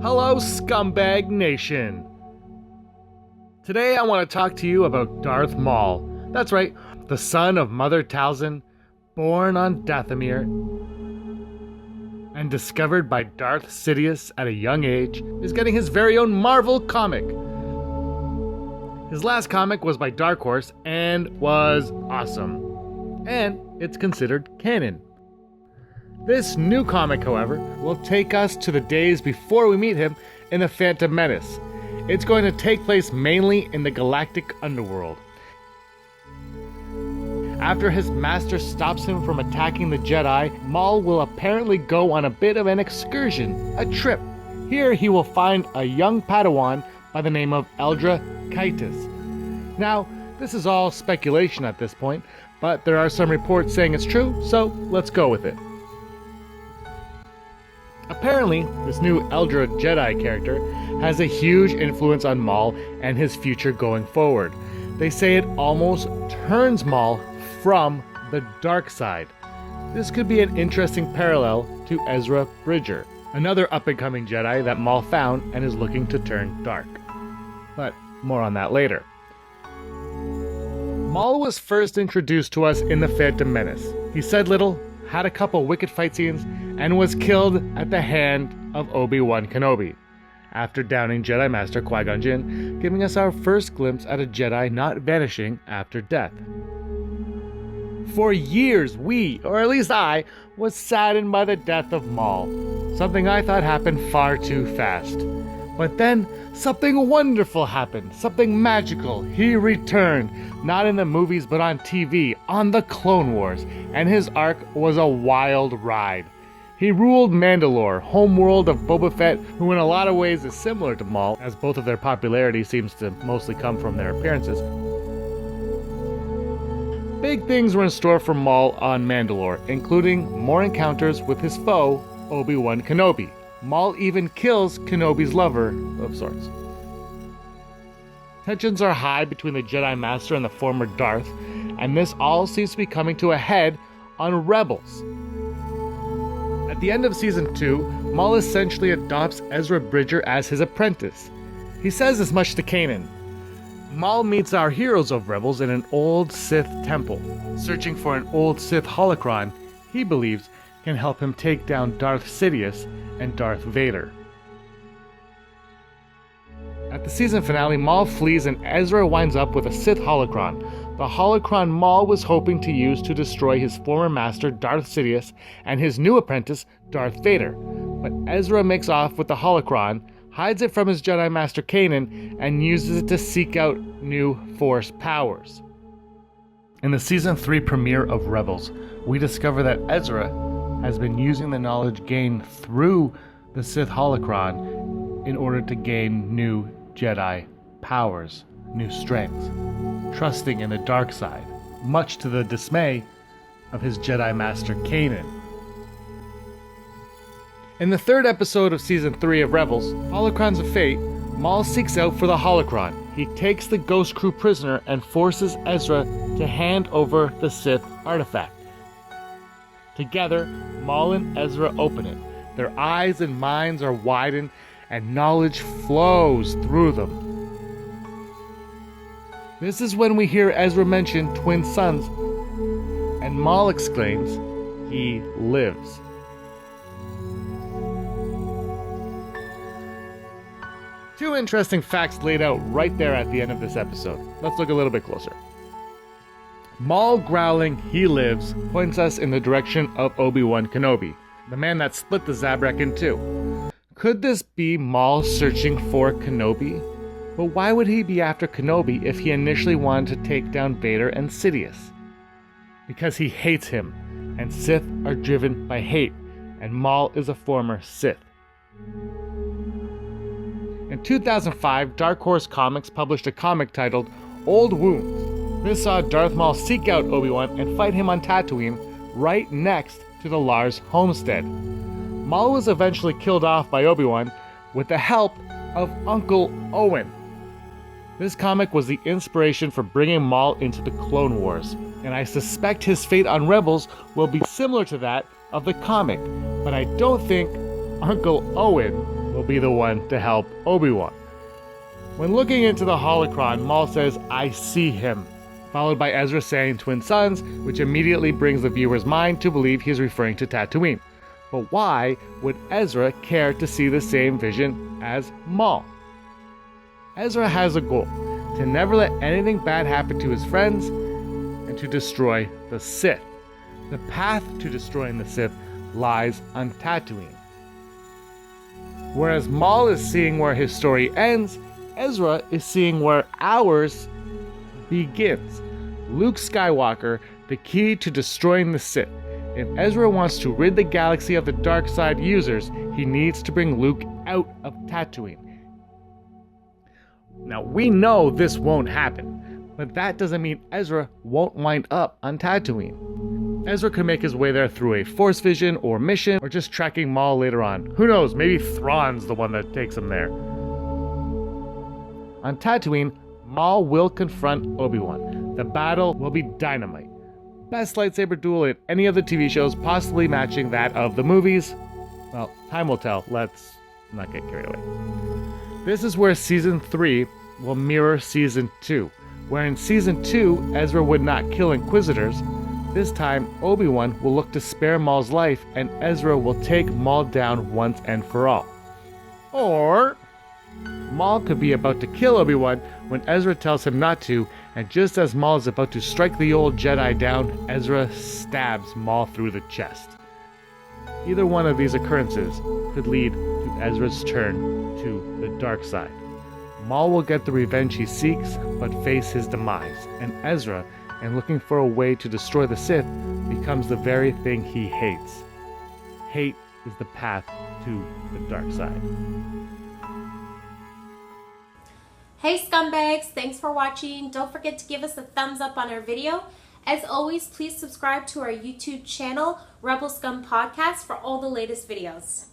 Hello, Scumbag Nation! Today I want to talk to you about Darth Maul. That's right, the son of Mother Talzin, born on Dathomir, and discovered by Darth Sidious at a young age, is getting his very own Marvel comic. His last comic was by Dark Horse and was awesome. And it's considered canon. This new comic, however, will take us to the days before we meet him in The Phantom Menace. It's going to take place mainly in the galactic underworld. After his master stops him from attacking the Jedi, Maul will apparently go on a bit of an excursion, a trip. Here he will find a young Padawan by the name of Eldra Kaitis. Now, this is all speculation at this point, but there are some reports saying it's true, so let's go with it. Apparently, this new Eldra Jedi character has a huge influence on Maul and his future going forward. They say it almost turns Maul from the dark side. This could be an interesting parallel to Ezra Bridger, another up-and-coming Jedi that Maul found and is looking to turn dark. But more on that later. Maul was first introduced to us in The Phantom Menace. He said little, had a couple wicked fight scenes, and was killed at the hand of Obi-Wan Kenobi, after downing Jedi Master Qui-Gon Jinn, giving us our first glimpse at a Jedi not vanishing after death. For years we, or at least I, was saddened by the death of Maul, something I thought happened far too fast. But then, something wonderful happened, something magical. He returned, not in the movies but on TV, on the Clone Wars, and his arc was a wild ride. He ruled Mandalore, homeworld of Boba Fett, who in a lot of ways is similar to Maul, as both of their popularity seems to mostly come from their appearances. Big things were in store for Maul on Mandalore, including more encounters with his foe, Obi-Wan Kenobi. Maul even kills Kenobi's lover, of sorts. Tensions are high between the Jedi Master and the former Darth, and this all seems to be coming to a head on Rebels. At the end of Season 2, Maul essentially adopts Ezra Bridger as his apprentice. He says as much to Kanan. Maul meets our heroes of Rebels in an old Sith temple. Searching for an old Sith holocron, he believes can help him take down Darth Sidious and Darth Vader. At the season finale, Maul flees and Ezra winds up with a Sith holocron, the holocron Maul was hoping to use to destroy his former master Darth Sidious and his new apprentice Darth Vader. But Ezra makes off with the holocron, hides it from his Jedi Master Kanan, and uses it to seek out new Force powers. In the Season 3 premiere of Rebels, we discover that Ezra has been using the knowledge gained through the Sith holocron in order to gain new Jedi powers, new strengths, trusting in the dark side, much to the dismay of his Jedi Master Kanan. In the third episode of Season 3 of Rebels, Holocrons of Fate, Maul seeks out for the holocron. He takes the Ghost Crew prisoner and forces Ezra to hand over the Sith artifact. Together, Maul and Ezra open it. Their eyes and minds are widened, and knowledge flows through them. This is when we hear Ezra mention twin sons, and Maul exclaims, "He lives." Two interesting facts laid out right there at the end of this episode. Let's look a little bit closer. Maul growling, "He lives," points us in the direction of Obi-Wan Kenobi, the man that split the Zabrak in two. Could this be Maul searching for Kenobi? But why would he be after Kenobi if he initially wanted to take down Vader and Sidious? Because he hates him, and Sith are driven by hate, and Maul is a former Sith. In 2005, Dark Horse Comics published a comic titled Old Wounds. This saw Darth Maul seek out Obi-Wan and fight him on Tatooine, right next to the Lars homestead. Maul was eventually killed off by Obi-Wan with the help of Uncle Owen. This comic was the inspiration for bringing Maul into the Clone Wars, and I suspect his fate on Rebels will be similar to that of the comic, but I don't think Uncle Owen will will be the one to help Obi-Wan. When looking into the holocron, Maul says, "I see him," followed by Ezra saying twin suns, which immediately brings the viewer's mind to believe he's referring to Tatooine. But why would Ezra care to see the same vision as Maul? Ezra has a goal: to never let anything bad happen to his friends and to destroy the Sith. The path to destroying the Sith lies on Tatooine. Whereas Maul is seeing where his story ends, Ezra is seeing where ours begins. Luke Skywalker, the key to destroying the Sith. If Ezra wants to rid the galaxy of the dark side users, he needs to bring Luke out of Tatooine. Now, we know this won't happen, but that doesn't mean Ezra won't wind up on Tatooine. Ezra could make his way there through a Force vision or mission, or just tracking Maul later on. Who knows, maybe Thrawn's the one that takes him there. On Tatooine, Maul will confront Obi-Wan. The battle will be dynamite. Best lightsaber duel in any of the TV shows, possibly matching that of the movies. Well, time will tell. Let's not get carried away. This is where Season 3 will mirror Season 2, where in Season 2, Ezra would not kill Inquisitors. This time, Obi-Wan will look to spare Maul's life, and Ezra will take Maul down once and for all. Or Maul could be about to kill Obi-Wan when Ezra tells him not to, and just as Maul is about to strike the old Jedi down, Ezra stabs Maul through the chest. Either one of these occurrences could lead to Ezra's turn to the dark side. Maul will get the revenge he seeks, but face his demise, and Ezra, in looking for a way to destroy the Sith, becomes the very thing he hates. Hate is the path to the dark side. Hey scumbags, thanks for watching. Don't forget to give us a thumbs up on our video. As always, please subscribe to our YouTube channel, Rebel Scum Podcast, for all the latest videos.